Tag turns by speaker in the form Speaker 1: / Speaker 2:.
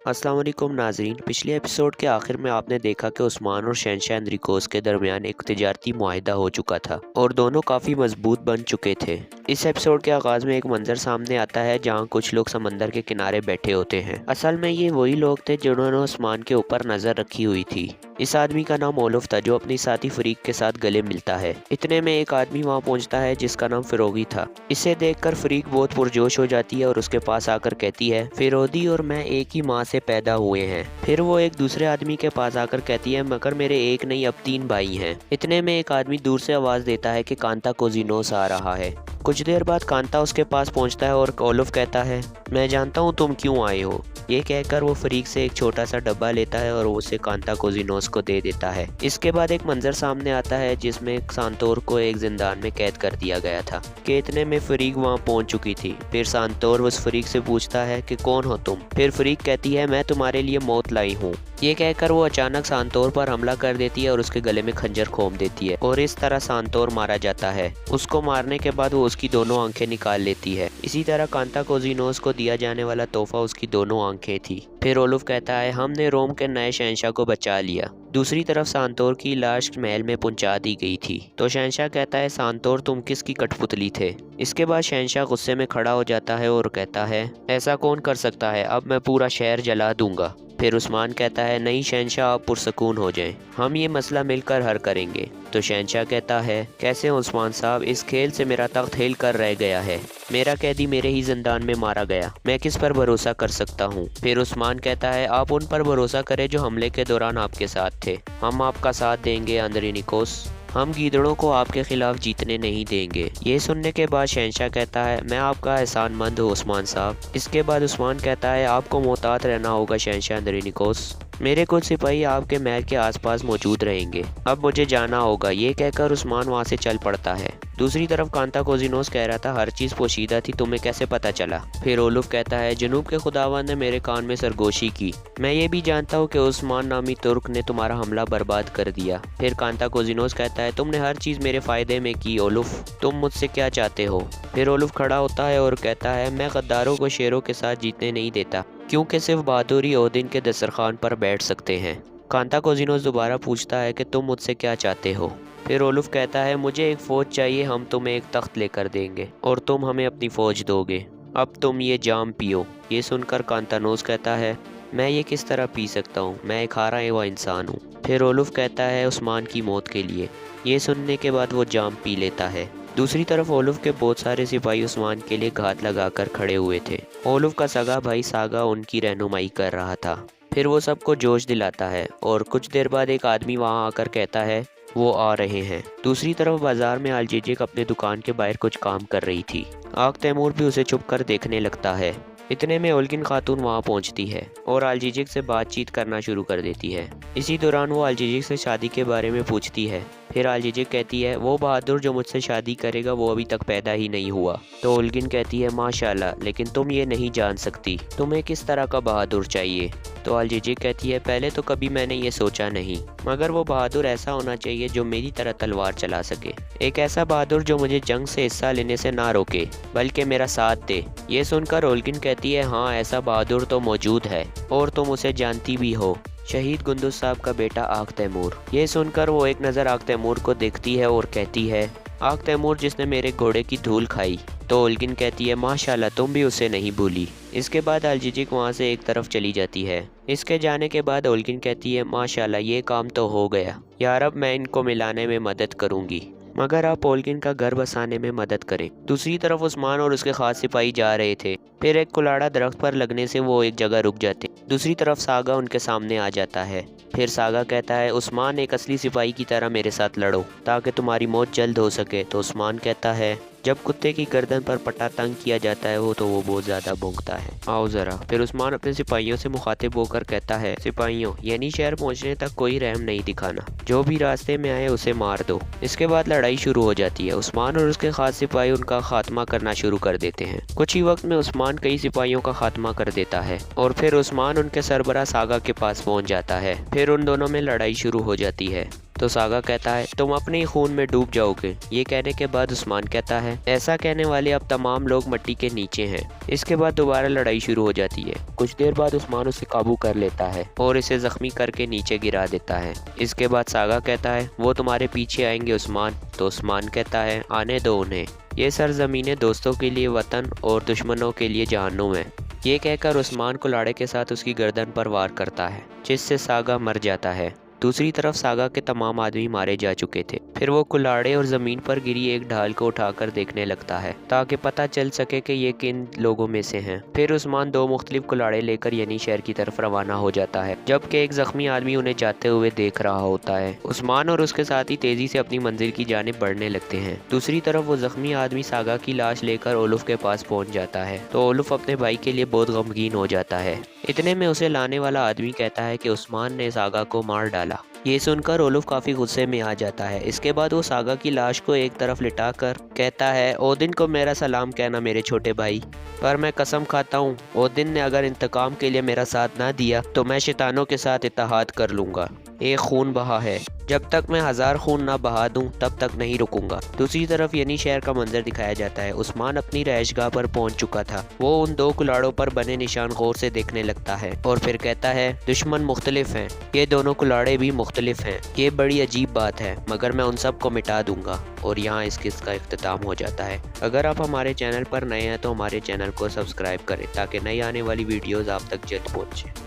Speaker 1: अस्सलाम वालेकुम नाजरीन। पिछले एपिसोड के आखिर में आपने देखा कि उस्मान और शहनशाह एनरिकोस के दरमियान एक तिजारती मुआहिदा हो चुका था और दोनों काफ़ी मजबूत बन चुके थे। इस एपिसोड के आगाज़ में एक मंजर सामने आता है जहां कुछ लोग समंदर के किनारे बैठे होते हैं। असल में ये वही लोग थे जिन्होंने उस्मान के ऊपर नज़र रखी हुई थी। इस आदमी का नाम ओलुफ था जो अपनी साथी फरीक के साथ गले मिलता है। इतने में एक आदमी वहाँ पहुँचता है जिसका नाम फिरोगी था। इसे देखकर फरीक बहुत पुरजोश हो जाती है और उसके पास आकर कहती है, फिरोदी और मैं एक ही माँ से पैदा हुए हैं। फिर वो एक दूसरे आदमी के पास आकर कहती है, मगर मेरे एक नहीं अब 3 भाई हैं। इतने में एक आदमी दूर से आवाज देता है कि कांता कोजिनोस आ रहा है। कुछ देर बाद कांता उसके पास पहुंचता है और ओलुफ कहता है, मैं जानता हूं तुम क्यों आए हो। ये कहकर वो फरीक से एक छोटा सा डब्बा लेता है और उसे कांता कोजिनोस को दे देता है। इसके बाद एक मंजर सामने आता है जिसमें सांतोर को एक जिंदान में कैद कर दिया गया था कि इतने में फरीक वहाँ पहुंच चुकी थी। फिर सांतोर उस फरीक से पूछता है कि कौन हो तुम। फिर फरीक कहती है, मैं तुम्हारे लिए मौत लाई हूँ। ये कहकर वो अचानक सांतोर पर हमला कर देती है और उसके गले में खंजर घोंप देती है और इस तरह सांतोर मारा जाता है। उसको मारने के बाद वो उसकी दोनों आंखें निकाल लेती है। इसी तरह कांता कोजिनोस को दिया जाने वाला तोहफा उसकी दोनों आंखें थी। फिर ओलुफ कहता है, हमने रोम के नए शहंशाह को बचा लिया। दूसरी तरफ सांतोर की लाश महल में पहुंचा दी गई थी। तो शहंशाह कहता है, सांतोर तुम किसकी कठपुतली थे। इसके बाद शहंशाह गुस्से में खड़ा हो जाता है और कहता है, ऐसा कौन कर सकता है, अब मैं पूरा शहर जला दूंगा। फिर उस्मान कहता है, नहीं शहंशाह आप पुरसकून हो जाएं, हम ये मसला मिलकर हल करेंगे। तो शहंशाह कहता है, कैसे उस्मान साहब, इस खेल से मेरा तख्त हिल कर रह गया है। मेरा कैदी मेरे ही जिंदान में मारा गया, मैं किस पर भरोसा कर सकता हूँ। फिर उस्मान कहता है, आप उन पर भरोसा करें जो हमले के दौरान आपके साथ थे। हम आपका साथ देंगे अंदरिनिकोस, हम गीदड़ों को आपके खिलाफ जीतने नहीं देंगे। ये सुनने के बाद शहंशाह कहता है, मैं आपका एहसानमंद हूँ उस्मान साहब। इसके बाद उस्मान कहता है, आपको मोहतात रहना होगा शहंशाह अंदरिनिकोस, मेरे कुछ सिपाही आपके महल के आसपास मौजूद रहेंगे, अब मुझे जाना होगा। ये कहकर उस्मान वहाँ से चल पड़ता है। दूसरी तरफ कांता कोजिनोस कह रहा था, हर चीज़ पोशीदा थी, तुम्हें कैसे पता चला। फिर ओलुफ कहता है, जनूब के खुदावंद ने मेरे कान में सरगोशी की, मैं ये भी जानता हूँ कि उस्मान नामी तुर्क ने तुम्हारा हमला बर्बाद कर दिया। फिर कांता कोजिनोस कहता है, तुमने हर चीज़ मेरे फ़ायदे में की ओलुफ, तुम मुझसे क्या चाहते हो। फिर ओलुफ खड़ा होता है और कहता है, मैं गद्दारों को शेरों के साथ जीतने नहीं देता, क्योंकि सिर्फ बहादुर ही ओदिन के दस्तरखान पर बैठ सकते हैं। कांता कोजिनोस दोबारा पूछता है कि तुम मुझसे क्या चाहते हो। फिर ओलुफ कहता है, मुझे एक फ़ौज चाहिए, हम तुम्हें एक तख्त लेकर देंगे और तुम हमें अपनी फ़ौज दोगे, अब तुम ये जाम पियो। ये सुनकर कांतानोस कहता है, मैं ये किस तरह पी सकता हूँ, मैं एक हारा हुआ इंसान हूँ। फिर ओलुफ कहता है, उस्मान की मौत के लिए। ये सुनने के बाद वो जाम पी लेता है। दूसरी तरफ ओलुफ के बहुत सारे सिपाही उस्मान के लिए घात लगाकर खड़े हुए थे। ओलुफ का सगा भाई सागा उनकी रहनुमाई कर रहा था। फिर वो सबको जोश दिलाता है और कुछ देर बाद एक आदमी वहाँ आकर कहता है, वो आ रहे हैं। दूसरी तरफ बाजार में आलजीजिक अपने दुकान के बाहर कुछ काम कर रही थी। आग तैमूर भी उसे छुप कर देखने लगता है। इतने में ओल्गिन खातून वहाँ पहुँचती है और आलजीजिक से बातचीत करना शुरू कर देती है। इसी दौरान वो आलजीजिक से शादी के बारे में पूछती है। फिर आलजीजिक कहती है, वो बहादुर जो मुझसे शादी करेगा वो अभी तक पैदा ही नहीं हुआ। तो ओल्गिन कहती है, माशाल्लाह, लेकिन तुम ये नहीं जान सकती, तुम्हें किस तरह का बहादुर चाहिए। तो आलजीजिक कहती है, पहले तो कभी मैंने ये सोचा नहीं, मगर वो बहादुर ऐसा होना चाहिए जो मेरी तरह तलवार चला सके, एक ऐसा बहादुर जो मुझे जंग से हिस्सा लेने से ना रोके बल्कि मेरा साथ दे। ये सुनकर ओल्गिन कहती है, हाँ ऐसा बहादुर तो मौजूद है और तुम उसे जानती भी हो, शहीद गुंदुस साहब का बेटा आग तैमूर। ये सुनकर वो एक नज़र आग तैमूर को देखती है और कहती है, आग तैमूर जिसने मेरे घोड़े की धूल खाई। तो ओल्गिन कहती है, माशाल्लाह तुम भी उसे नहीं भूली। इसके बाद आलजीजिक वहाँ से एक तरफ चली जाती है। इसके जाने के बाद ओल्गिन कहती है, माशाल्लाह ये काम तो हो गया यार, अब मैं इनको मिलाने में मदद करूँगी, मगर आप ओल्गिन का घर बसाने में मदद करें। दूसरी तरफ उस्मान और उसके खास सिपाही जा रहे थे। फिर एक कुलाड़ा दरख्त पर लगने से वो एक जगह रुक जाते। दूसरी तरफ सागा उनके सामने आ जाता है। फिर सागा कहता है, उस्मान एक असली सिपाही की तरह मेरे साथ लड़ो ताकि तुम्हारी मौत जल्द हो सके। तो उस्मान कहता है, जब कुत्ते की गर्दन पर पट्टा तंग किया जाता है तो वो बहुत ज़्यादा भौंकता है, आओ ज़रा। फिर उस्मान अपने सिपाहियों से मुखातिब होकर कहता है, सिपाहियों यानी शहर पहुंचने तक कोई रहम नहीं दिखाना, जो भी रास्ते में आए उसे मार दो। इसके बाद लड़ाई शुरू हो जाती है। उस्मान और उसके खास सिपाही उनका खात्मा करना शुरू कर देते हैं। कुछ ही वक्त में उस्मान कई सिपाहियों का खात्मा कर देता है और फिर उस्मान उनके सरबरा सागा के पास पहुँच जाता है। फिर उन दोनों में लड़ाई शुरू हो जाती है। तो सागा कहता है तुम अपने ही खून में डूब जाओगे। ये कहने के बाद उस्मान कहता है ऐसा कहने वाले अब तमाम लोग मिट्टी के नीचे हैं। इसके बाद दोबारा लड़ाई शुरू हो जाती है। कुछ देर बाद उस्मान उसे काबू कर लेता है और इसे जख्मी करके नीचे गिरा देता है। इसके बाद सागा कहता है वो तुम्हारे पीछे आएंगे उस्मान। तो उस्मान कहता है आने दो उन्हें, ये सरजमीनें दोस्तों के लिए वतन और दुश्मनों के लिए जहन्नुम है। ये कहकर उस्मान कुल्हाड़े के साथ उसकी गर्दन पर वार करता है, जिससे सागा मर जाता है। दूसरी तरफ सागा के तमाम आदमी मारे जा चुके थे। फिर वो कुल्हाड़े और ज़मीन पर गिरी एक ढाल को उठाकर देखने लगता है ताकि पता चल सके कि ये किन लोगों में से हैं। फिर उस्मान 2 मुख्तलिफ कुल्हाड़े लेकर यानी शहर की तरफ रवाना हो जाता है, जबकि एक जख्मी आदमी उन्हें जाते हुए देख रहा होता है। उस्मान और उसके साथी तेजी से अपनी मंजिल की जानिब बढ़ने लगते हैं। दूसरी तरफ वो जख्मी आदमी सागा की लाश लेकर ओलुफ के पास पहुंच जाता है, तो ओलुफ अपने भाई के लिए बहुत गमगीन हो जाता है। इतने में उसे लाने वाला आदमी कहता है कि उस्मान ने सागा को मार डाला। ये सुनकर ओलुफ काफ़ी गुस्से में आ जाता है। इसके बाद वो सागा की लाश को एक तरफ लिटाकर कहता है ओदिन को मेरा सलाम कहना मेरे छोटे भाई, पर मैं कसम खाता हूँ ओदिन ने अगर इंतकाम के लिए मेरा साथ ना दिया तो मैं शैतानों के साथ इत्तेहाद कर लूँगा। एक खून बहा है, जब तक मैं 1000 खून ना बहा दूं तब तक नहीं रुकूंगा। दूसरी तरफ यानी शहर का मंजर दिखाया जाता है। उस्मान अपनी रहायशगाह पर पहुंच चुका था। वो उन 2 कुल्हाड़ों पर बने निशान गौर से देखने लगता है और फिर कहता है दुश्मन मुख्तलिफ हैं, ये दोनों कुल्हाड़े भी मुख्तलिफ हैं। ये बड़ी अजीब बात है, मगर मैं उन सब को मिटा दूंगा। और यहाँ इस किस्से का इख्तिताम हो जाता है। अगर आप हमारे चैनल पर नए हैं तो हमारे चैनल को सब्सक्राइब करें ताकि नई आने वाली वीडियोज़ आप तक जल्द पहुँचे।